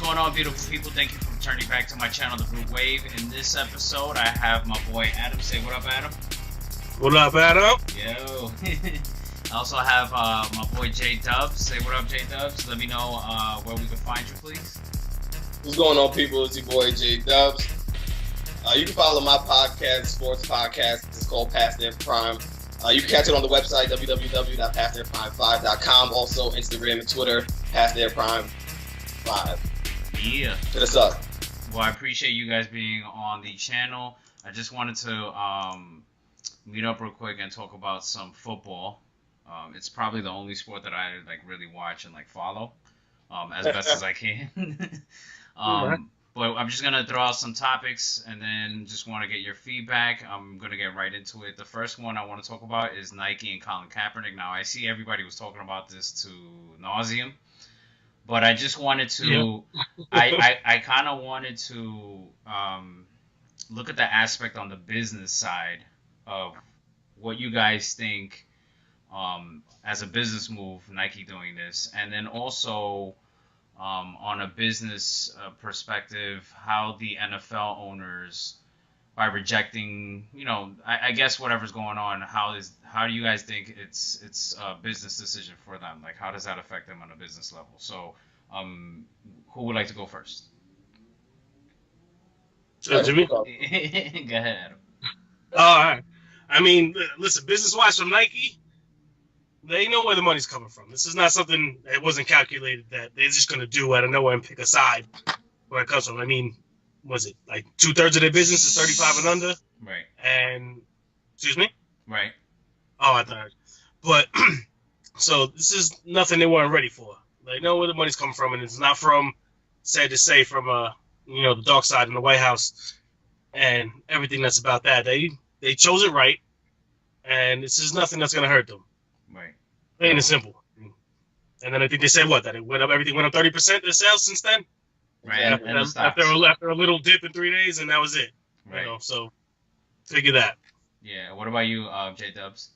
going on, beautiful people? Thank you for returning back to my channel, The Root Wave. In this episode, I have my boy Adam. Say what up, Adam. What up, Adam? Yo. I also have my boy J.DUBS. Say what up, J.DUBS. Let me know where we can find you, please. What's going on, people? It's your boy J.DUBS. You can follow my podcast, sports podcast. It's called Past Their Prime. You can catch it on the website, www.pasttheirprime5.com. Also, Instagram and Twitter, Past Their Prime 5. Yeah. Hit us up. Well, I appreciate you guys being on the channel. I just wanted to meet up real quick and talk about some football. It's probably the only sport that I really watch and follow as best as I can. But I'm just going to throw out some topics and then just want to get your feedback. I'm going to get right into it. The first one I want to talk about is Nike and Colin Kaepernick. Now, I see everybody was talking about this to nauseum, but I just wanted to, I kind of wanted to look at the aspect on the business side of what you guys think as a business move, Nike doing this, and then also on a business perspective, how the NFL owners, by rejecting, I guess whatever's going on, how do you guys think it's a business decision for them? How does that affect them on a business level? So, who would like to go first? Jimmy? Go ahead, Adam. All right. I mean, listen, business-wise from Nike, they know where the money's coming from. This is not something that wasn't calculated that they're just going to do out of nowhere and pick a side where it comes from. I mean, was it 2/3 of their business is 35 and under? Right. And, excuse me? Right. Oh, I thought. But, so this is nothing they weren't ready for. They know where the money's coming from, and it's not from, sad to say, from, the dark side in the White House and everything that's about that. They chose it right, and this is nothing that's going to hurt them. Right. Plain and simple. And then I think they said that it went up. Everything went up 30% their sales since then. Right. After a little dip in 3 days, and that was it. Right. So figure that. Yeah. What about you, J.DUBS?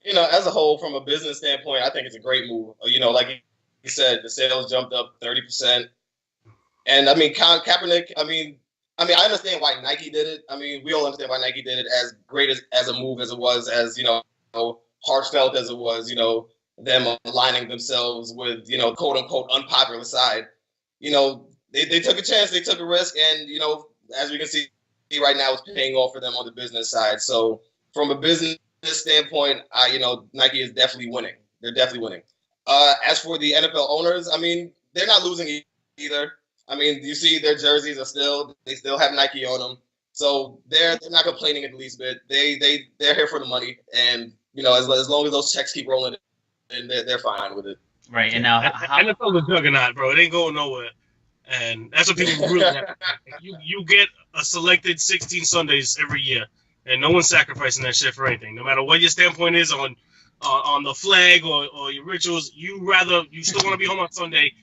As a whole, from a business standpoint, I think it's a great move. Like you said, the sales jumped up 30%. And I mean, Kaepernick, I understand why Nike did it. I mean, we all understand why Nike did it, as great as a move as it was, as, heartfelt as it was, them aligning themselves with, quote unquote, unpopular side. They took a chance, they took a risk, and, as we can see right now, it's paying off for them on the business side. So from a business standpoint, Nike is definitely winning. They're definitely winning. As for the NFL owners, they're not losing either. You see their jerseys they still have Nike on them. So they're not complaining in the least bit. They're here for the money, and as long as those checks keep rolling, and they're fine with it. Right. And now, NFL's a juggernaut, bro. It ain't going nowhere, and that's what people really have. You get a selected 16 Sundays every year, and no one's sacrificing that shit for anything. No matter what your standpoint is on the flag or your rituals, you still want to be home on Sunday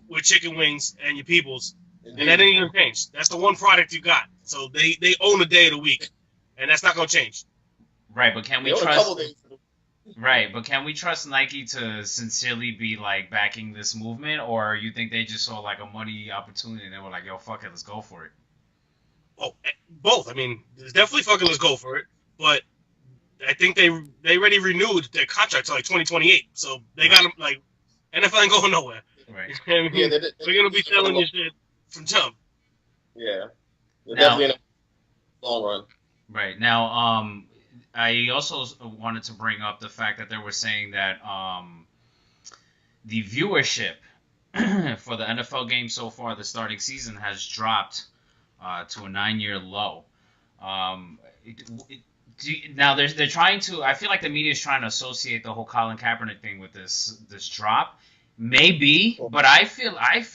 with chicken wings and your peoples, and that ain't gonna change. That's the one product you got. So they own a day of the week, and that's not gonna change. Right, but can we trust? Right, but can we trust Nike to sincerely be backing this movement, or you think they just saw a money opportunity and they were like, "Yo, fuck it, let's go for it"? Oh, both. There's definitely fucking let's go for it, but I think they already renewed their contract to 2028, so they got them NFL ain't going nowhere. Right. We're gonna be selling your shit from jump. Yeah, definitely in the long run. Right. Now, I also wanted to bring up the fact that they were saying that the viewership for the NFL game so far, the starting season, has dropped to a 9-year low. Now they're trying to. I feel like the media is trying to associate the whole Colin Kaepernick thing with this drop. Maybe, but I feel like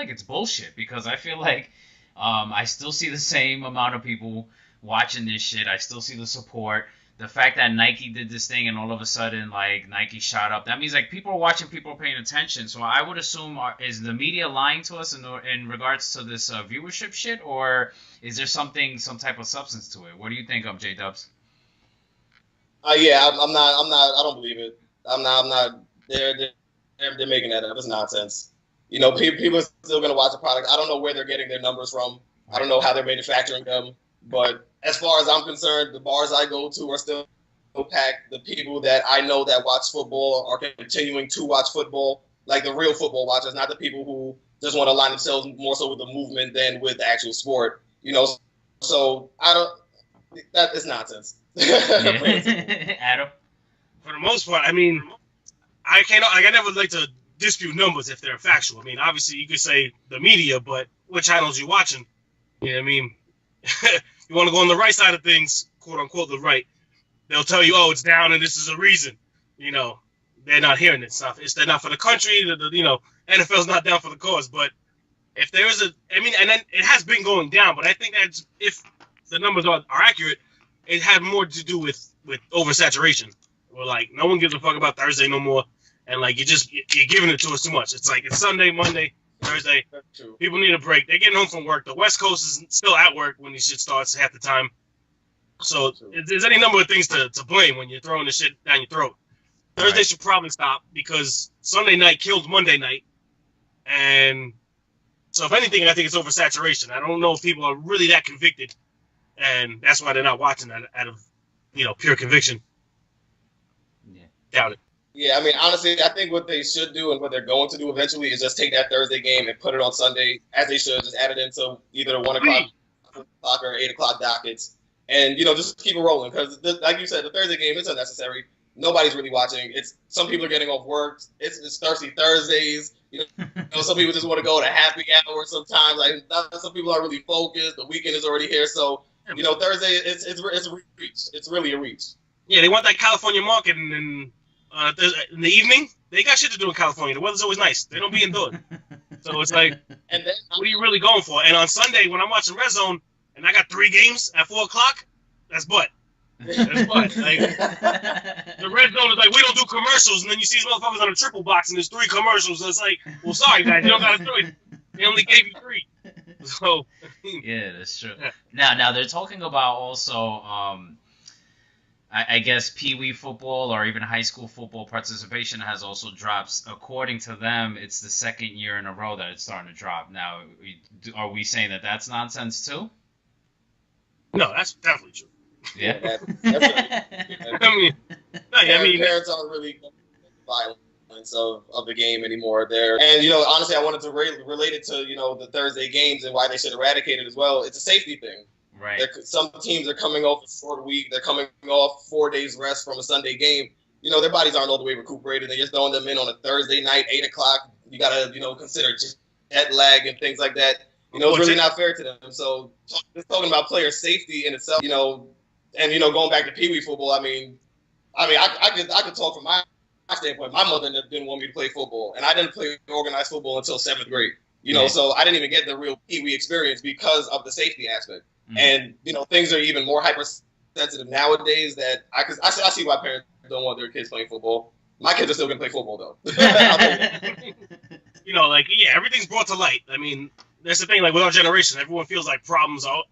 it's bullshit, because I feel like I still see the same amount of people watching this shit. I still see the support. The fact that Nike did this thing and all of a sudden Nike shot up, that means people are watching, people are paying attention. So I would assume, is the media lying to us in regards to this viewership shit, or is there some type of substance to it? What do you think of, J.DUBS? Yeah, I'm not. I don't believe it. I'm not. They're making that up. It's nonsense. You know, people are still going to watch the product. I don't know where they're getting their numbers from. I don't know how they're manufacturing them. But as far as I'm concerned, the bars I go to are still packed. The people that I know that watch football are continuing to watch football, like the real football watchers, not the people who just want to align themselves more so with the movement than with the actual sport. You know, so I don't. That is nonsense. Adam. For the most part, I mean, I never like to dispute numbers if they're factual. I mean, obviously you could say the media, but what channels you watching? You know what I mean? You want to go on the right side of things, quote unquote, the right. They'll tell you, oh, it's down and this is a reason. You know, they're not hearing it. They're not for the country. You know, NFL's not down for the cause. But if there is and then it has been going down, but I think that's, if the numbers are accurate, it had more to do with oversaturation. Or like, no one gives a fuck about Thursday no more. And like, you're giving it to us too much. It's like, it's Sunday, Monday, Thursday. People need a break. They're getting home from work. The West Coast is still at work when this shit starts half the time. So there's any number of things to blame when you're throwing this shit down your throat. Thursday should probably stop because Sunday night killed Monday night. And so if anything, I think it's oversaturation. I don't know if people are really that convicted. And that's why they're not watching that out of, you know, pure conviction. Yeah. Doubt it. Yeah, I mean, honestly, I think what they should do and what they're going to do eventually is just take that Thursday game and put it on Sunday, as they should, just add it into either the 1 o'clock or 8 o'clock dockets. And, you know, just keep it rolling because, like you said, the Thursday game is unnecessary. Nobody's really watching. Some people are getting off work. It's Thirsty Thursdays. You know, some people just want to go to happy hour sometimes. Like, some people aren't really focused. The weekend is already here. So, you know, Thursday, it's a reach. It's really a reach. Yeah, they want that California market in the evening. They got shit to do in California. The weather's always nice. They don't be indoors. So it's like, and then, what are you really going for? And on Sunday, when I'm watching Red Zone, and I got 3 games at 4 o'clock, that's butt. That's butt. Like, the Red Zone is like, we don't do commercials, and then you see these motherfuckers on a triple box, and there's 3 commercials, and it's like, well, sorry, guys, you don't got a choice. They only gave you 3. So, yeah, that's true. Yeah. Now they're talking about also, I guess Pee-wee football or even high school football participation has also dropped. According to them, it's the 2nd year in a row that it's starting to drop. Now, are we saying that that's nonsense too? No, that's definitely true. Yeah. I mean, parents aren't really violence of the game anymore. And, you know, honestly, I wanted to relate it to, you know, the Thursday games and why they should eradicate it as well. It's a safety thing. Right. Some teams are coming off a short week. They're coming off 4 days rest from a Sunday game. You know, their bodies aren't all the way recuperated. They're just throwing them in on a Thursday night, 8 o'clock. You got to, you know, consider jet lag and things like that. You know, it's really not fair to them. So just talking about player safety in itself, you know, and, you know, going back to Pee-wee football, I could talk from my standpoint. My mother didn't want me to play football, and I didn't play organized football until 7th grade. You know, so I didn't even get the real Pee-wee experience because of the safety aspect. Mm-hmm. And, you know, things are even more hypersensitive nowadays that I see why parents don't want their kids playing football. My kids are still going to play football, though. You know, like, yeah, everything's brought to light. I mean, that's the thing, like, with our generation, everyone feels like problems are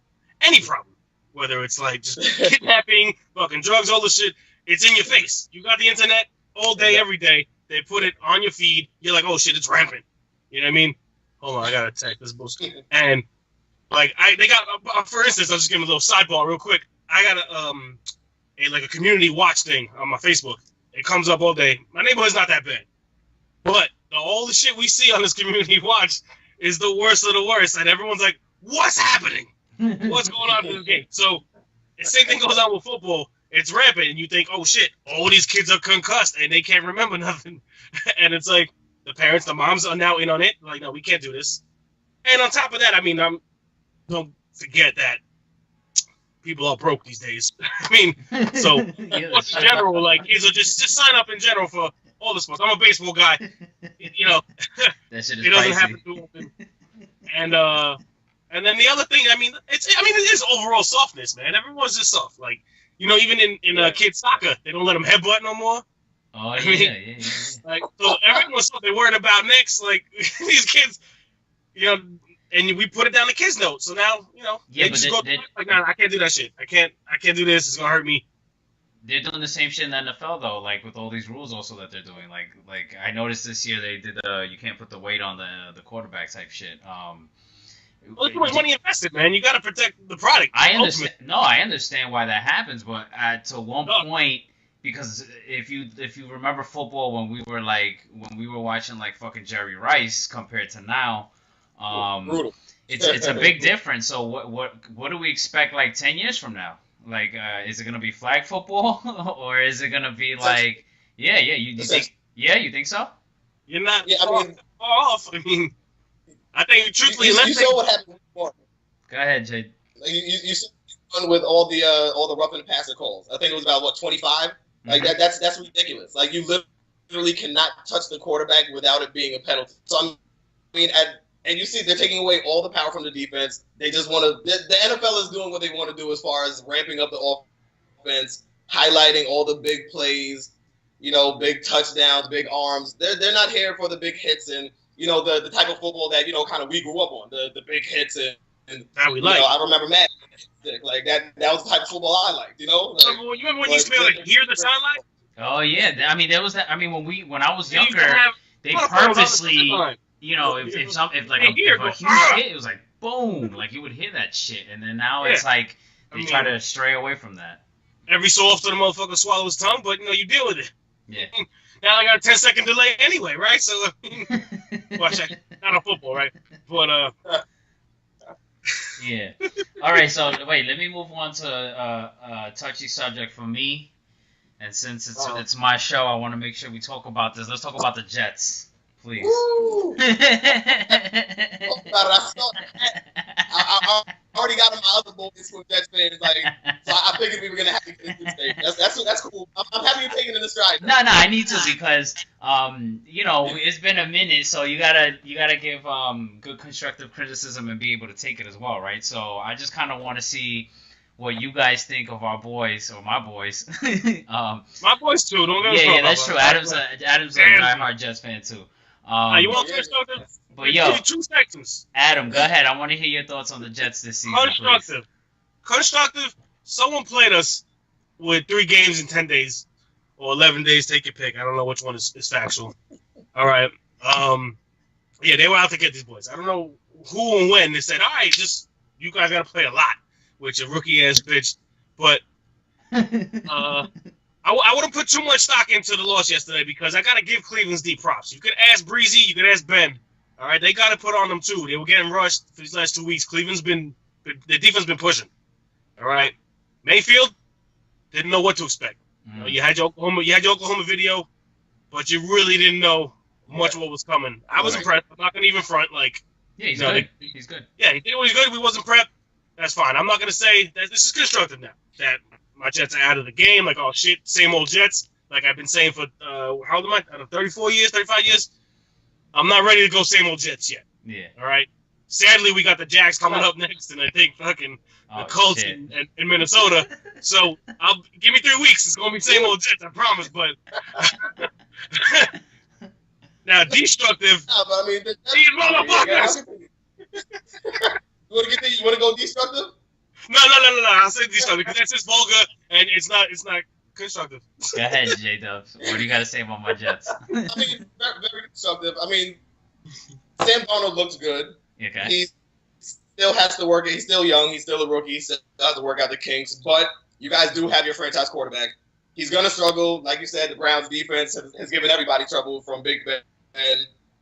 any problem. Whether it's, like, just kidnapping, fucking drugs, all this shit, it's in your face. You got the internet all day, every day. They put it on your feed. You're like, oh, shit, it's rampant. You know what I mean? Hold on, I got to check this bullshit. And, like, they got, for instance, I'll just give them a little sidebar real quick. I got a community watch thing on my Facebook. It comes up all day. My neighborhood's not that bad. But all the shit we see on this community watch is the worst of the worst. And everyone's like, what's happening? What's going on in this game? So the same thing goes on with football. It's rampant. And you think, oh, shit, all these kids are concussed and they can't remember nothing. And it's like the parents, the moms are now in on it. Like, no, we can't do this. And on top of that, I mean, don't forget that people are broke these days. I mean, so in general, like, kids are just sign up in general for all the sports. I'm a baseball guy. You know, that shit is it doesn't pricey. happen too often. And then the other thing, I mean, it is overall softness, man. Everyone's just soft. Like, you know, even in kids soccer, they don't let them headbutt no more. Oh, I mean, yeah. Like, so everyone's so they're worried about next. Like, these kids, you know, and we put it down the kids' note. So now, you know, they just go like, nah, I can't do that shit. I can't do this. It's gonna hurt me. they're doing the same shit in the NFL though, like with all these rules also that they're doing. Like I noticed this year they did you can't put the weight on the quarterback type shit. Well, too much money invested, man. You got to protect the product. I understand. No, I understand why that happens, but to one point, because if you remember football when we were watching like fucking Jerry Rice compared to now, brutal. It's a big difference. So what do we expect like 10 years from now? Like, is it gonna be flag football or is it gonna be like, you think so? You're not far off. I mean, I think truthfully, you saw what happened before. Go ahead, Jay. You saw with all the rough and passer calls. I think it was about 25. Like that's ridiculous. Like you literally cannot touch the quarterback without it being a penalty. So I mean, and you see they're taking away all the power from the defense. They just want to. The NFL is doing what they want to do as far as ramping up the offense, highlighting all the big plays, big touchdowns, big arms. They're not here for the big hits and the type of football that kind of we grew up on, the big hits and that we like. I remember Madden. Like that was the type of football I liked, you remember when you used to be able to hear the sideline? Oh yeah, I mean there was that. I mean when I was younger, they purposely, if a huge hit, it was like boom, like you would hear that shit, and then now it's like they try to stray away from that. Every so often, the motherfucker swallow his tongue, but you deal with it. Yeah. Now I got a 10-second delay anyway, right? So watch that. Not a football, right? But yeah. All right. So wait, let me move on to a touchy subject for me. And since it's my show, I want to make sure we talk about this. Let's talk about the Jets, please. Woo! I already got them other boys who are Jets fans, so I figured we were gonna have to get this thing. That's cool. I'm happy you're taking it in stride. No, I need to because it's been a minute, so you gotta give good constructive criticism and be able to take it as well, right? So I just kind of want to see what you guys think of our boys or my boys. My boys too. Don't get yeah, that's true. Adam's a diehard Jets fan too. You want constructive? But yo, 2 seconds. Adam, go ahead. I want to hear your thoughts on the Jets this season. Constructive. Someone played us with 3 games in 10 days or 11 days. Take your pick. I don't know which one is factual. All right. Yeah, they were out to get these boys. I don't know who and when. They said, all right, just you guys got to play a lot, which a rookie ass bitch. But I wouldn't put too much stock into the loss yesterday because I got to give Cleveland's deep props. You could ask Breezy, you could ask Ben. All right, they got to put on them too. They were getting rushed for these last 2 weeks. The defense been pushing. All right, Mayfield didn't know what to expect. You had your Oklahoma video, but you really didn't know much of what was coming. I was impressed. I'm not gonna even front. He's good. He's good. Yeah, he did what he's good. If he wasn't prepped, that's fine. I'm not gonna say that this is constructive now. That my Jets are out of the game. Like, oh shit, same old Jets. Like I've been saying for how old am I? 34 years, 35 years. I'm not ready to go same old Jets yet. Yeah. All right. Sadly, we got the Jags coming up next, and I think fucking the Colts in Minnesota. So give me 3 weeks. It's gonna be same old Jets, I promise. But now destructive. No, but I mean, these motherfuckers. You want to go destructive? No. I'll say destructive because that's just vulgar and it's not constructive. Go ahead, J.DUBS. What do you got to say about my Jets? I mean, very constructive. I mean, Sam Darnold looks good. Okay. He still has to work it. He's still young. He's still a rookie. He still has to work out the kinks. But you guys do have your franchise quarterback. He's going to struggle. Like you said, the Browns' defense has given everybody trouble from Big Ben.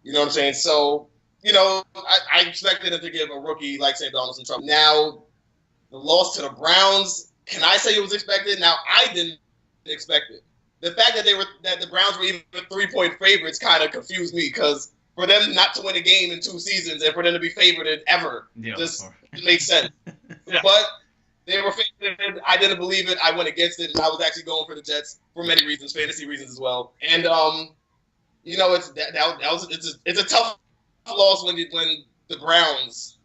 You know what I'm saying? So, I expected him to give a rookie like Sam Darnold some trouble. Now, the loss to the Browns, can I say it was expected? Now, I didn't expect it. The fact that the Browns were even 3-point favorites kind of confused me because for them not to win a game in 2 seasons and for them to be favored ever just makes sense. Yeah. But they were favored. I didn't believe it. I went against it, and I was actually going for the Jets for many reasons, fantasy reasons as well. And it's a tough loss when the Browns,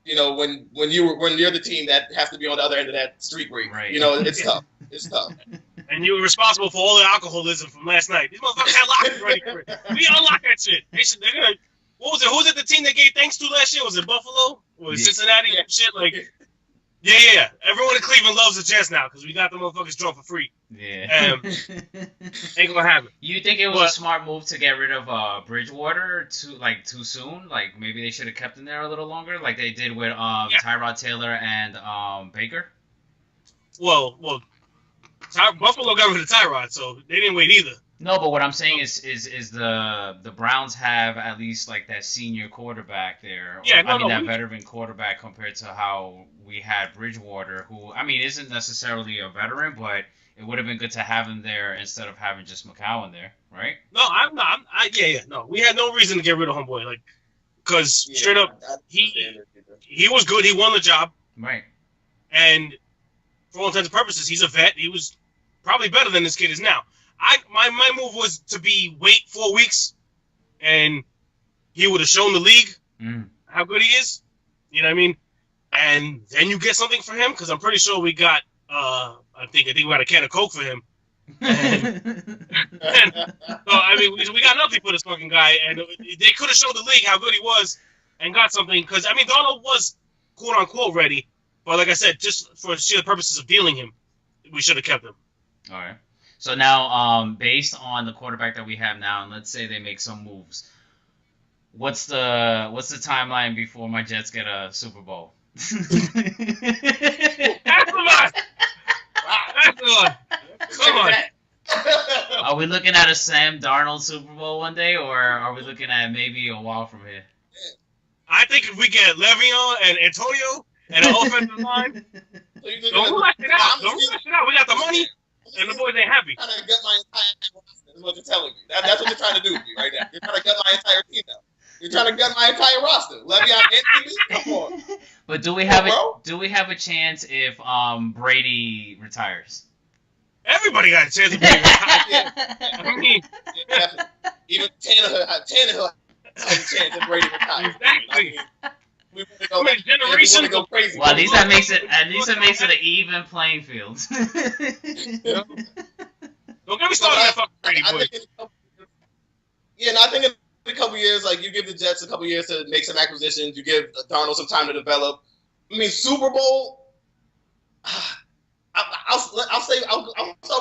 when you're the team that has to be on the other end of that streak break. Right. It's tough. It's tough. And you were responsible for all the alcoholism from last night. These motherfuckers had lockers ready for it. We unlocked that shit. They're gonna. What was it? Who was it? The team they gave thanks to last year? Was it Buffalo? Or Cincinnati? Shit like. Yeah. Everyone in Cleveland loves the Jets now because we got the motherfuckers drawn for free. Yeah. Ain't gonna happen. You think it was a smart move to get rid of Bridgewater too soon? Like maybe they should have kept him there a little longer, like they did with Tyrod Taylor and Baker. Well, Buffalo got rid of Tyrod, so they didn't wait either. No, but what I'm saying is the Browns have at least like that senior quarterback there. Yeah, that veteran quarterback compared to how we had Bridgewater, who I mean isn't necessarily a veteran, but it would have been good to have him there instead of having just McCown there, right? No, I'm not. No, we had no reason to get rid of homeboy, like, because straight up, he was good. He won the job, right? And for all intents and purposes, he's a vet. He was probably better than this kid is now. My move was to wait 4 weeks, and he would have shown the league how good he is. You know what I mean? And then you get something for him, because I'm pretty sure we got I think we got a can of Coke for him. So I mean, we got nothing for this fucking guy, and they could have showed the league how good he was and got something. Because I mean, Donald was quote unquote ready, but like I said, just for sheer purposes of dealing him, we should have kept him. All right. So now, based on the quarterback that we have now, and let's say they make some moves, what's the timeline before my Jets get a Super Bowl? That's a lot. That's a lot. Come on. Are we looking at a Sam Darnold Super Bowl one day, or are we looking at maybe a while from here? I think if we get Le'Veon and Antonio and an offensive line, don't rush it out. We got the money, and the boys ain't happy. I'm trying to gut my entire roster. Is what you're telling me. That's what you're trying to do right now. You're trying to gut my entire team now. You're trying to gut my entire roster. Le'Veon Anthony, come on. But do we have a chance if Brady retires? Everybody got a chance to be retired. I mean, definitely. Even Tannehill has a chance if Brady retires. Exactly. We want to generation go crazy. Well, at least it makes it an even playing field. Don't get me started on that fucking Brady boy. I think in a couple years, like you give the Jets a couple years to make some acquisitions, you give Darnold some time to develop. I mean, Super Bowl. I'll start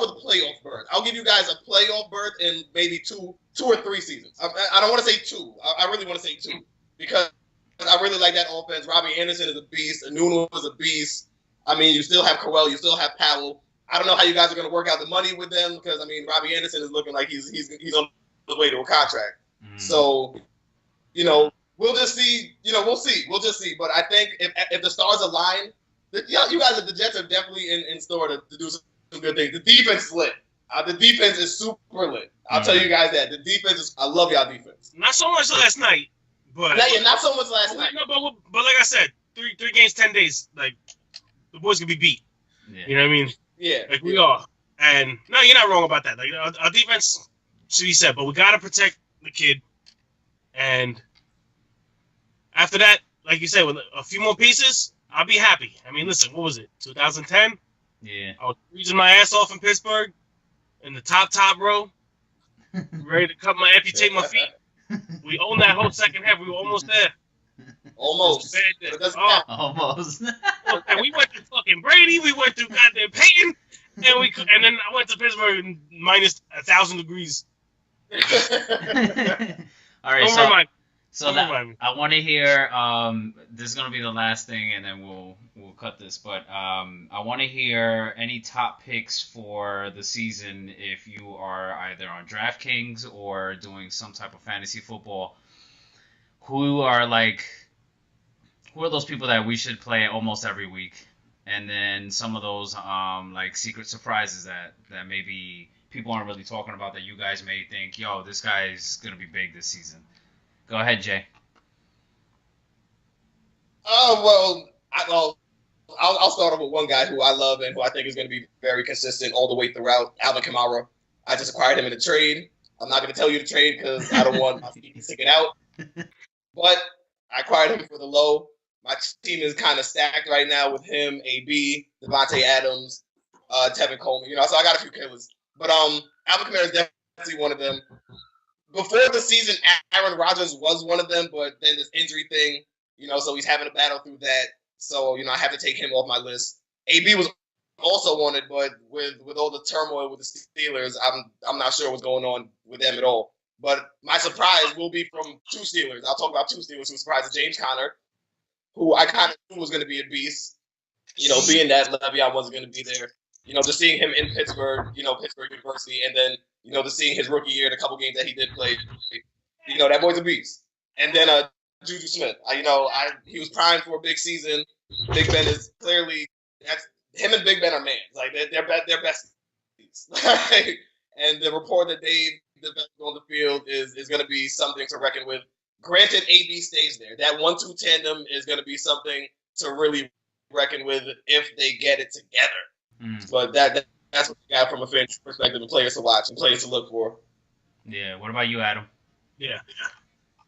with a playoff berth. I'll give you guys a playoff berth in maybe two or three seasons. I don't want to say two. I really want to say two because I really like that offense. Robbie Anderson is a beast. Nuno is a beast. I mean, you still have Crowell. You still have Powell. I don't know how you guys are going to work out the money with them because I mean, Robbie Anderson is looking like he's on the way to a contract. So, we'll just see. We'll see. We'll just see. But I think if the stars align. You guys at the Jets are definitely in store to do some good things. The defense is lit. The defense is super lit. I'll tell you guys that. The defense is. I love y'all defense. Not so much last night, but not so much last night. No, but like I said, three games, 10 days. Like the boys can be beat. Yeah. You know what I mean? Yeah. Like we are. And no, you're not wrong about that. Like our defense should be set, but we gotta protect the kid. And after that, like you said, with a few more pieces. I'll be happy. I mean, listen, what was it? 2010? Yeah. I was freezing my ass off in Pittsburgh in the top row, ready to amputate my feet. We owned that whole second half. We were almost there. Almost. Almost. And we went to fucking Brady. We went to goddamn Peyton, and then I went to Pittsburgh in minus 1,000 degrees. All right. Don't remind me. So I want to hear. This is gonna be the last thing, and then we'll cut this. But I want to hear any top picks for the season if you are either on DraftKings or doing some type of fantasy football. Who are those people that we should play almost every week, and then some of those like secret surprises that maybe people aren't really talking about that you guys may think, yo, this guy's gonna be big this season. Go ahead, Jay. I'll start off with one guy who I love and who I think is going to be very consistent all the way throughout, Alvin Kamara. I just acquired him in a trade. I'm not going to tell you the trade because I don't want my feet to stick it out. But I acquired him for the low. My team is kind of stacked right now with him, AB, Devontae Adams, Tevin Coleman. So I got a few killers. But Alvin Kamara is definitely one of them. Before the season, Aaron Rodgers was one of them, but then this injury thing, so he's having to battle through that. So, I have to take him off my list. AB was also wanted, but with all the turmoil with the Steelers, I'm not sure what's going on with them at all. But my surprise will be from two Steelers. I'll talk about two Steelers who surprised James Conner, who I kind of knew was going to be a beast. Being that Le'Veon wasn't going to be there. Just seeing him in Pittsburgh, Pittsburgh University, and then, just seeing his rookie year, the couple games that he did play, that boy's a beast. And then Juju Smith, he was primed for a big season. Big Ben is clearly him and Big Ben are mans. Like they're best. And the rapport that they've developed on the field is going to be something to reckon with. Granted, AB stays there. That 1-2 tandem is going to be something to really reckon with if they get it together. But that's what you got from a fan perspective and players to watch and players to look for. Yeah. What about you, Adam? Yeah.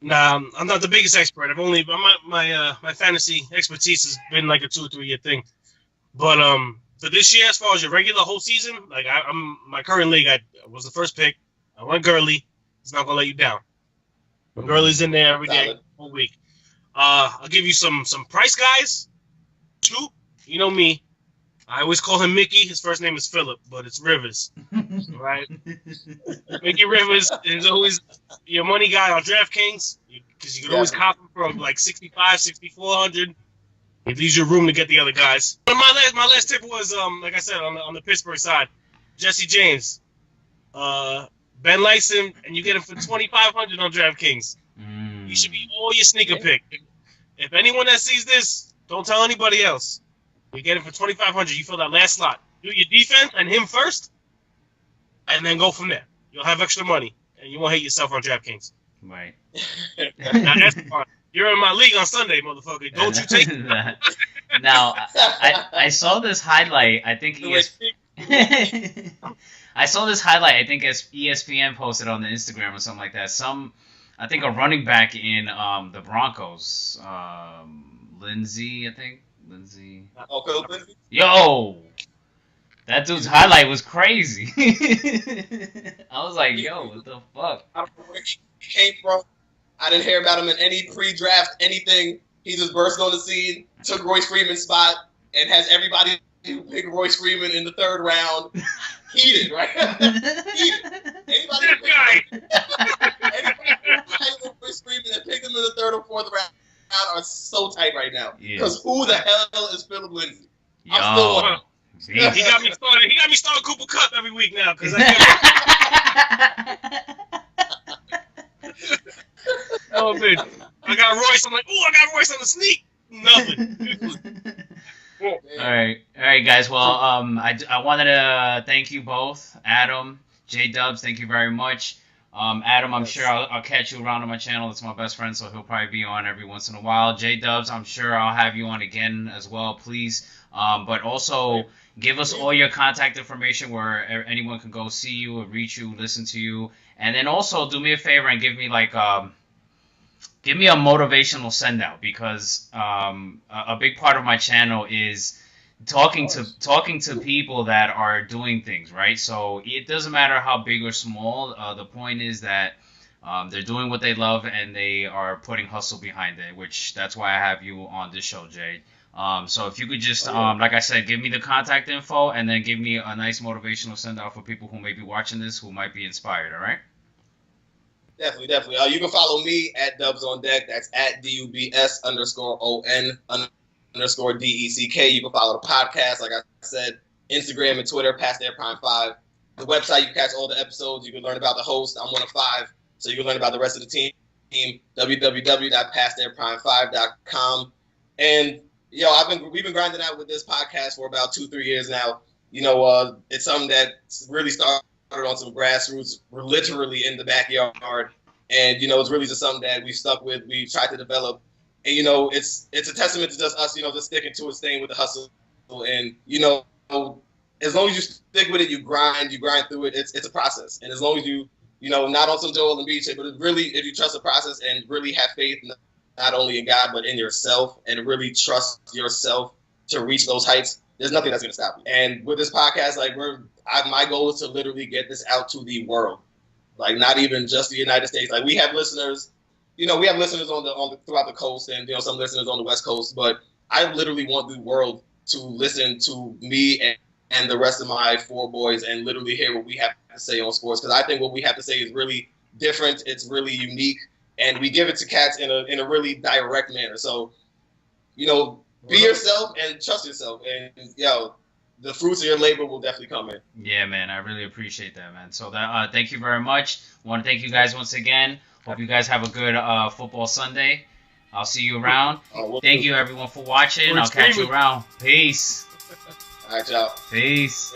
Nah, I'm not the biggest expert. I've only my fantasy expertise has been like a 2 or 3 year thing. But for this year, as far as your regular whole season, like I'm my current league, I was the first pick. I went Gurley. It's not gonna let you down. When Gurley's in there every day, whole week. I'll give you some price guys. 2, you know me. I always call him Mickey. His first name is Philip, but it's Rivers. Right? Mickey Rivers is always your money guy on DraftKings because you can always cop him from like 6,500, 6,400. It leaves you room to get the other guys. But my last tip was, like I said, on the Pittsburgh side, Jesse James. Ben likes him, and you get him for 2,500 on DraftKings. He should be all your sneaker pick. If anyone that sees this, don't tell anybody else. You get him for 2,500. You fill that last slot. Do your defense and him first, and then go from there. You'll have extra money, and you won't hate yourself on DraftKings. Right. Now that's fine. You're in my league on Sunday, motherfucker. Don't you take that. Now, I saw this highlight. I think I saw this highlight. I think ESPN posted on the Instagram or something like that. I think a running back in the Broncos, Lindsey. Oh, Philip Lindsay? Yo, that dude's highlight was crazy. I was like, yo, what the fuck? I don't know where he came from. I didn't hear about him in any pre-draft, anything. He just burst on the scene, took Royce Freeman's spot, and has everybody who picked Royce Freeman in the 3rd round heated, right? Heated. Anybody who picked Royce Freeman and picked him in the 3rd or 4th round are so tight right now. Because who the hell is Philip Lindsay? Yo. I'm still wondering. He got me starting Cooper Kupp every week now because oh man, I got Royce. I'm like, oh, I got Royce on the sneak. Nothing. All right, guys. Well, I wanted to thank you both, Adam, J.DUBS. Thank you very much. Adam, I'm sure I'll catch you around on my channel. It's my best friend, so he'll probably be on every once in a while. J.DUBS, I'm sure I'll have you on again as well, please. But also give us all your contact information where anyone can go see you, reach you, listen to you. And then also do me a favor and give me give me a motivational send out because a big part of my channel is talking to people that are doing things, right? So it doesn't matter how big or small. The point is that they're doing what they love and they are putting hustle behind it, which that's why I have you on this show, Jay. So if you could just, like I said, give me the contact info and then give me a nice motivational send out for people who may be watching this who might be inspired, all right? Definitely. You can follow me at Dubs on Deck. That's at DUBS_ON_DECK. You can follow the podcast, like I said, Instagram and Twitter, Past Their Prime 5. The website, you can catch all the episodes. You can learn about the host. I'm one of 5, so you can learn about the rest of the team. www.pasttheirprime5.com. And we've been grinding out with this podcast for about 2-3 years now. It's something that really started on some grassroots. We're literally in the backyard, and it's really just something that we stuck with. We tried to develop, and it's a testament to just us, just sticking to it, staying with the hustle, and as long as you stick with it, you grind through it. It's a process, and as long as you not on some Joel and Beach, but really if you trust the process and really have faith not only in God but in yourself, and really trust yourself to reach those heights, there's nothing that's going to stop you. And with this podcast, my goal is to literally get this out to the world, not even just the United States. We have listeners, we have listeners on the throughout the coast, and some listeners on the West Coast. But I literally want the world to listen to me and the rest of my 4 boys and literally hear what we have to say on sports, because I think what we have to say is really different. It's really unique, and we give it to cats in a really direct manner. So, you know, be yourself and trust yourself, and the fruits of your labor will definitely come in. Yeah, man, I really appreciate that, man. So that thank you very much. I want to thank you guys once again. Hope you guys have a good football Sunday. I'll see you around. Thank you everyone for watching. I'll catch you around. Peace. All right, y'all. Peace.